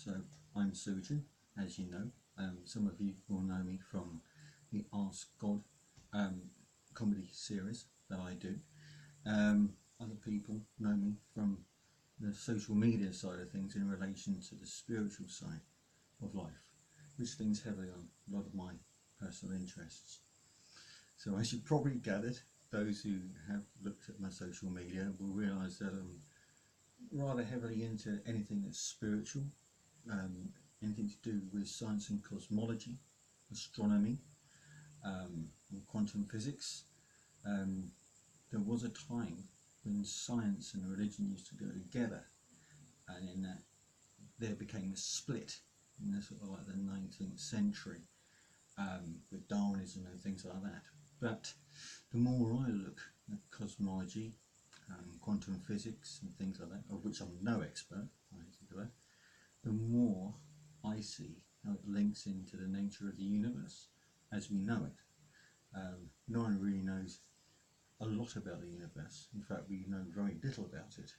So I'm Sougen, as you know. Some of you will know me from the Ask God comedy series that I do. Other people know me from the social media side of things in relation to the spiritual side of life, which leans heavily on a lot of my personal interests. So as you've probably gathered, those who have looked at my social media will realise that I'm rather heavily into anything that's spiritual, um, anything to do with science and cosmology, astronomy, and quantum physics. There was a time when science and religion used to go together, and in that there became a split in the sort of like the 19th century, with Darwinism and things like that. But the more I look at cosmology, quantum physics and things like that, of which I'm no expert, the more I see how it links into the nature of the universe as we know it. No one really knows a lot about the universe. In fact, we know very little about it.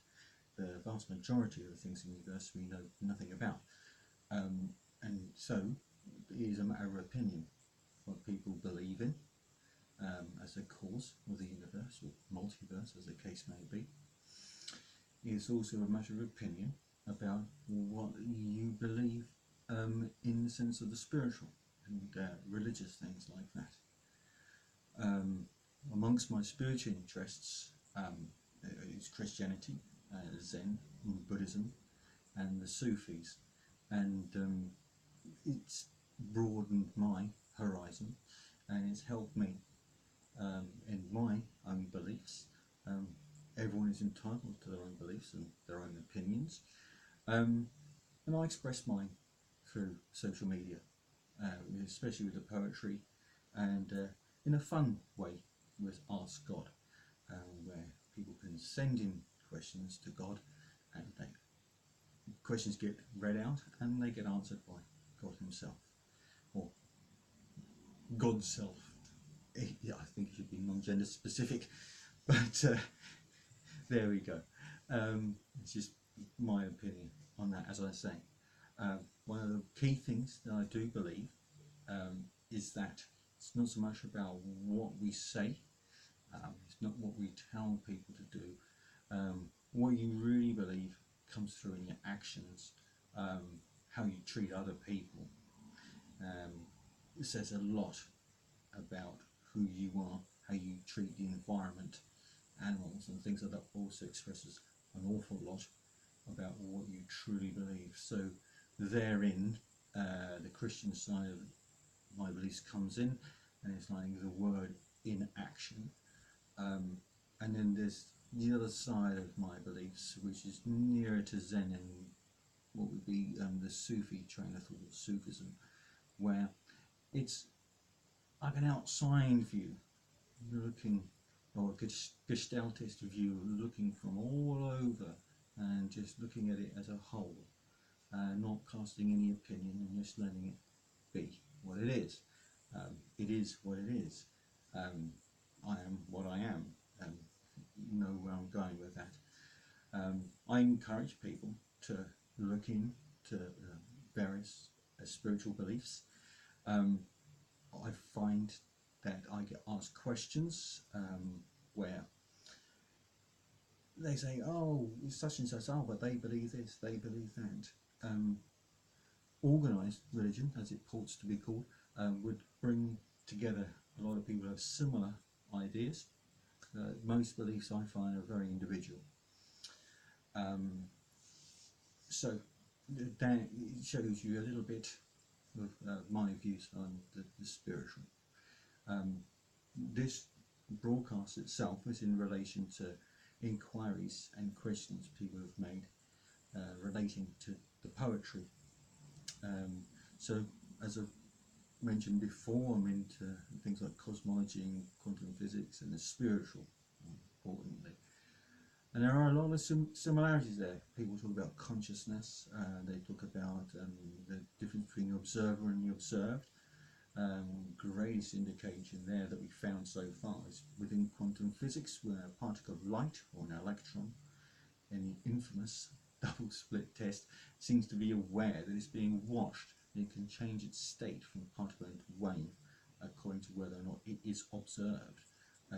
The vast majority of the things in the universe we know nothing about. And so it is a matter of opinion what people believe in as the cause of the universe, or multiverse as the case may be. It's also a matter of opinion about what you believe in the sense of the spiritual and religious things like that. Amongst my spiritual interests is Christianity, Zen, Buddhism, and the Sufis, and it's broadened my horizon, and it's helped me in my own beliefs. Everyone is entitled to their own beliefs and their own opinions, and I express mine through social media, especially with the poetry, and in a fun way with Ask God, where people can send in questions to God, and questions get read out and they get answered by God himself, or God's self. Yeah, I think it should be non-gender specific, but there we go. It's just my opinion on that. As I say, one of the key things that I do believe is that it's not so much about what we say, it's not what we tell people to do. What you really believe comes through in your actions, how you treat other people. It says a lot about who you are, how you treat the environment, animals and things like that. Also expresses an awful lot about what you truly believe. So therein the Christian side of my beliefs comes in, and it's like the word in action. And then there's the other side of my beliefs, which is nearer to Zen and what would be the Sufi train of thought, Sufism, where it's like an outside view, looking, or a gestaltist view, looking from all over and just looking at it as a whole, not casting any opinion and just letting it be what it is. It is what it is. I am what I am. You know where I'm going with that. I encourage people to look into various spiritual beliefs. I find that I get asked questions where they say, oh, it's such and such, oh, but they believe this, they believe that. Organised religion, as it purports to be called, would bring together a lot of people who have similar ideas. Most beliefs I find are very individual. So that shows you a little bit of my views on the spiritual. This broadcast itself is in relation to inquiries and questions people have made relating to the poetry. So as I've mentioned before, I'm into things like cosmology and quantum physics and the spiritual, importantly. And there are a lot of similarities there. People talk about consciousness, they talk about the difference between the observer and the observed. Greatest indication there that we found so far is within quantum physics, where a particle of light, or an electron, in the infamous double split test seems to be aware that it's being watched, and it can change its state from particle into wave according to whether or not it is observed,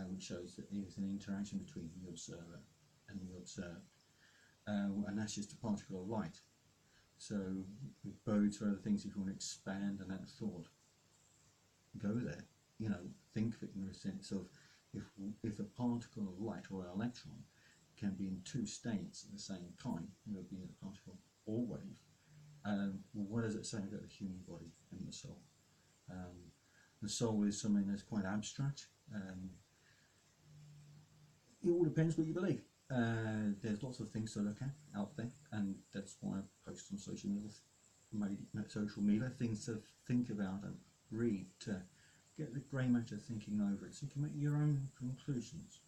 which shows that there is an interaction between the observer and the observed, and that's just a particle of light. So it bodes for other things if you want to expand on that thought. Go there, you know, think of it in the sense of if a particle of light or an electron can be in two states at the same time, it would be a particle or wave. What does it say about the human body and the soul? The soul is something that's quite abstract. It all depends what you believe. There's lots of things to look at out there, and that's why I post on social media, things to think about and read, to get the grey matter thinking over it so you can make your own conclusions.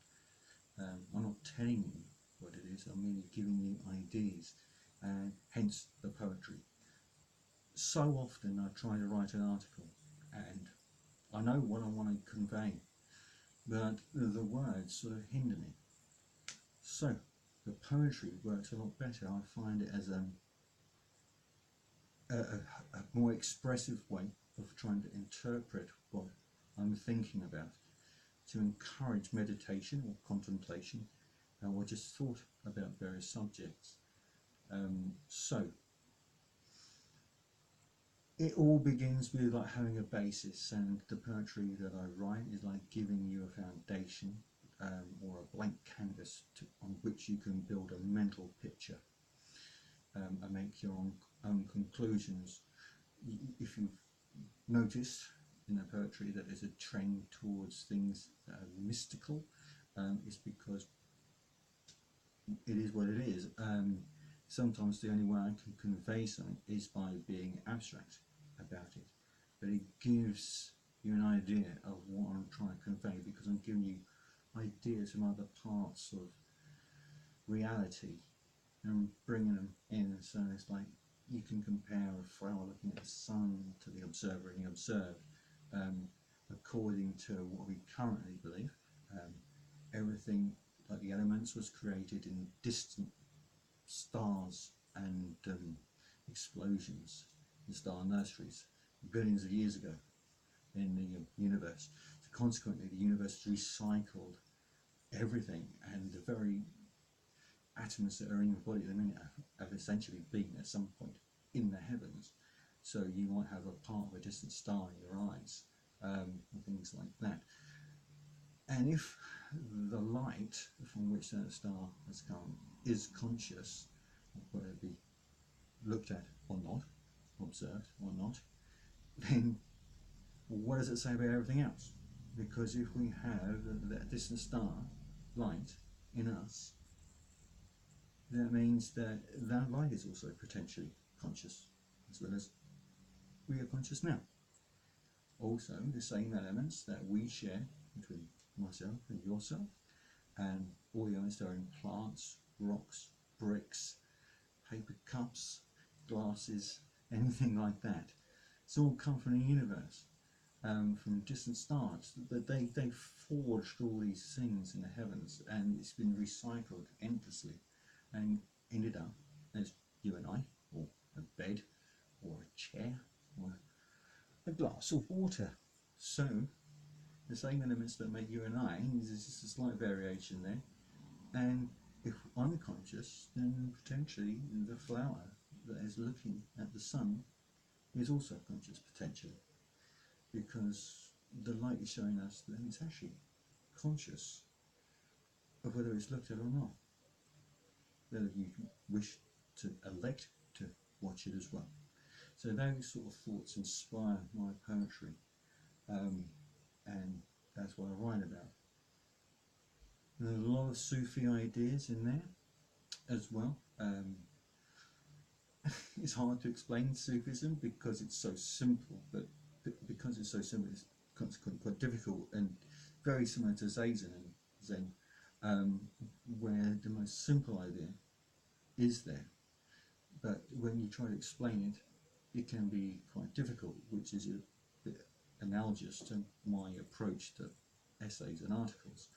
I'm not telling you what it is, I'm merely giving you ideas, hence the poetry. So often I try to write an article and I know what I want to convey, but the words sort of hinder me. So the poetry works a lot better. I find it as a more expressive way of trying to interpret what I'm thinking about, to encourage meditation or contemplation, or just thought about various subjects. So it all begins with like having a basis, and the poetry that I write is like giving you a foundation, or a blank canvas on which you can build a mental picture, and make your own conclusions. If you've noticed in the poetry that there's a trend towards things that are mystical, it's because it is what it is. Sometimes the only way I can convey something is by being abstract about it, but it gives you an idea of what I'm trying to convey, because I'm giving you ideas from other parts of reality and bringing them in. So it's like you can compare a flower looking at the sun to the observer and the observed. According to what we currently believe, everything, like the elements, was created in distant stars and explosions in star nurseries billions of years ago in the universe. So consequently, the universe has recycled everything, and the very atoms that are in your body at the minute have essentially been at some point in the heavens. So you might have a part of a distant star in your eyes, and things like that. And if the light from which that star has come is conscious, whether it be looked at or not, observed or not, then what does it say about everything else? Because if we have that distant star light in us, that means that that light is also potentially conscious, as well as we are conscious now. Also, the same elements that we share between myself and yourself, and all the elements that are in plants, rocks, bricks, paper cups, glasses, anything like that. It's all come from the universe, from distant stars. They forged all these things in the heavens, and it's been recycled endlessly, and ended up as you and I, or a bed, or a chair, or a glass of water. So the same elements that make you and I, there's just a slight variation there, and if I'm conscious, then potentially the flower that is looking at the sun is also conscious, potentially, because the light is showing us that it's actually conscious of whether it's looked at or not, whether you wish to elect to watch it as well. So those sort of thoughts inspire my poetry, and that's what I write about. There are a lot of Sufi ideas in there as well. It's hard to explain Sufism because it's so simple, but because it's so simple, it's consequently quite difficult, and very similar to Zazen and Zen, where the most simple idea is there, but when you try to explain it, it can be quite difficult, which is a bit analogous to my approach to essays and articles.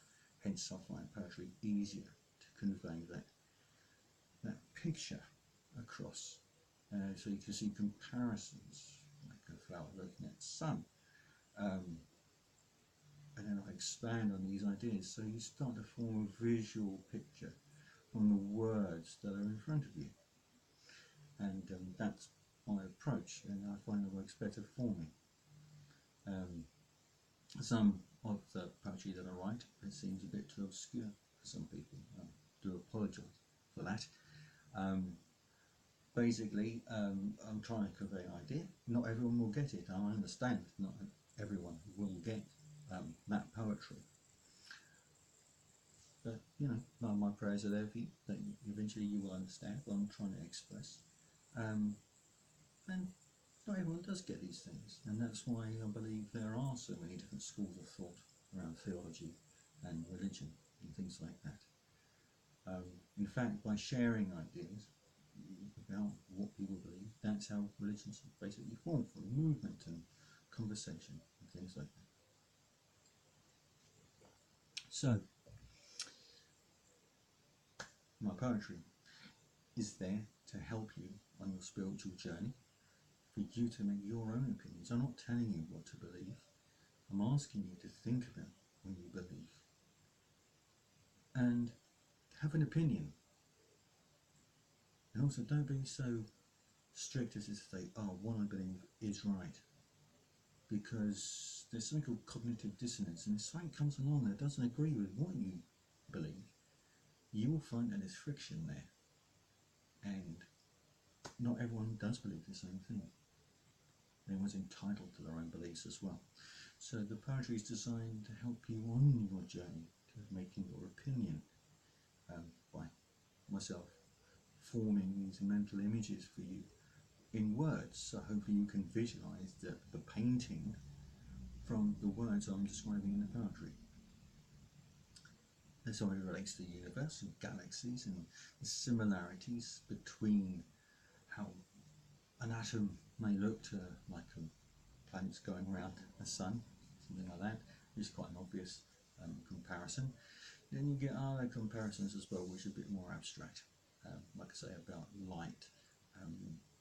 Hence I find poetry easier to convey that picture across, so you can see comparisons, like a flower looking at the sun. And then I expand on these ideas, so you start to form a visual picture from the words that are in front of you. And that's my approach, and I find it works better for me. Some of the poetry that I write, it seems a bit too obscure for some people. I do apologise for that. Basically, I'm trying to convey an idea. Not everyone will get it, I understand. Not everyone will get that poetry. But, you know, my prayers are there for you, that eventually you will understand what I'm trying to express. And not everyone does get these things, and that's why I believe there are so many different schools of thought around theology and religion and things like that. In fact, by sharing ideas about what people believe, that's how religions basically form, from movement and conversation and things like that. So, my poetry is there to help you on your spiritual journey, for you to make your own opinions. I'm not telling you what to believe. I'm asking you to think about what you believe and have an opinion. And also, don't be so strict as to say, oh, what I believe is right. Because there's something called cognitive dissonance, and if something comes along that doesn't agree with what you believe, you will find that there's friction there. And not everyone does believe the same thing. Everyone's entitled to their own beliefs as well. So the poetry is designed to help you on your journey to making your opinion, by myself forming these mental images for you in words. So hopefully you can visualize the painting from the words I'm describing in the poetry. And so it relates to the universe and galaxies and the similarities between how an atom may look to like a planets going around the sun, something like that. It's quite an obvious comparison. Then you get other comparisons as well, which are a bit more abstract, like I say, about light,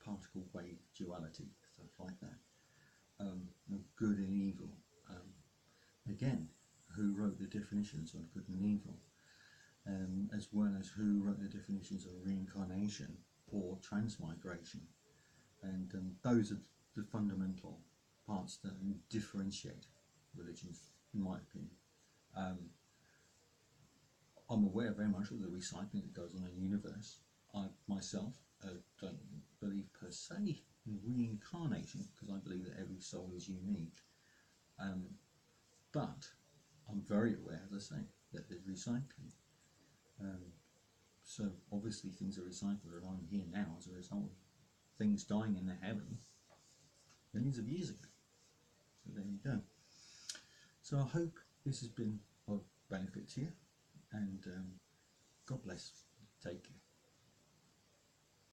particle wave duality, stuff like that. Good and evil. Again, who wrote the definitions of good and evil, as well as who wrote the definitions of reincarnation or transmigration. And those are the fundamental parts that differentiate religions, in my opinion. I'm aware very much of the recycling that goes on in the universe. I myself don't believe per se in reincarnation, because I believe that every soul is unique. But I'm very aware, as I say, that there's recycling. So obviously things are recycled, and I'm here now as a result of things dying in the heavens millions of years ago. So there you go. So I hope this has been of benefit to you, and God bless. Take care.